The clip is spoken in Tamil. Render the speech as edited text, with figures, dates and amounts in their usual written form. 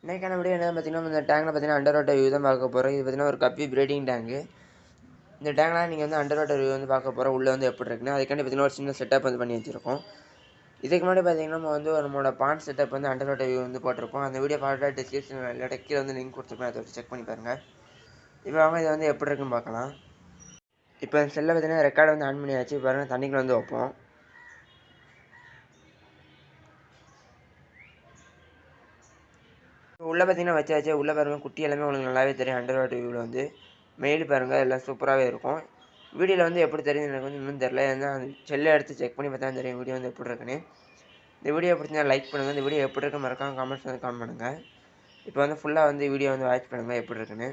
இன்றைக்கான வீடியோ என்ன பார்த்தீங்கன்னா, இந்த டேங்கில் பார்த்தீங்கன்னா அண்டர் வாட்டர் வியூ தான் பார்க்க போகிறோம். இது பார்த்தீங்கன்னா ஒரு கப்பி பிரீடிங் டேங்கு. இந்த டேங்கில் நீங்கள் வந்து அண்டர் வாட்டர் வியூ வந்து பார்க்க போகிறோம். உள்ளே வந்து எப்படி இருக்குன்னு அதுக்காண்டி பார்த்தீங்கன்னா ஒரு சின்ன செட்டப் வந்து பண்ணி வச்சுருக்கோம். இதுக்கு முன்னாடி பார்த்தீங்கன்னா நம்ம வந்து நம்மளோட பாண்ட் செட்டப் வந்து அண்டர் வாட்டர் வியூ வந்து போட்டிருக்கோம். அந்த வீடியோ பார்த்துட்டு டிஸ்கிரிப்ஷன் இல்லாட்ட கீழே வந்து லிங்க் கொடுத்துருப்பேன், அதை வச்சு செக் பண்ணி பாருங்கள். இப்போ அவங்க இதை வந்து எப்படி இருக்குன்னு பார்க்கலாம். இப்போ அந்த செல்லை பார்த்தீங்கன்னா ரெக்கார்டு வந்து ஆன் பண்ணியாச்சு. பாருங்கள், தண்ணிக்குள்ள வந்து வைப்போம். உள்ளே பார்த்தீங்கன்னா வச்சாச்சு. உள்ளே பாருங்கள், குட்டி எல்லாமே உங்களுக்கு நல்லாவே தெரியும். அண்டர் வாட்டர் வியூவில் வந்து மெயில் பாருங்கள், எல்லாம் சூப்பராகவே இருக்கும். வீடியோவில் வந்து எப்படி தெரியும் எனக்கு வந்து இன்னும் தெரில. ஏன்னா அந்த செல்லை எடுத்து செக் பண்ணி பார்த்தா தெரியும் வீடியோ வந்து எப்படி இருக்குன்னு. இந்த வீடியோ பிடிச்சிருந்தா லைக் பண்ணுங்கள். இந்த வீடியோ எப்படி இருக்குன்னு மறக்காம கமெண்ட்ஸ் வந்து கமெண்ட் பண்ணுங்கள். இப்போ வந்து ஃபுல்லாக வந்து வீடியோ வந்து வாட்ச் பண்ணுங்கள் எப்படி இருக்குன்னு.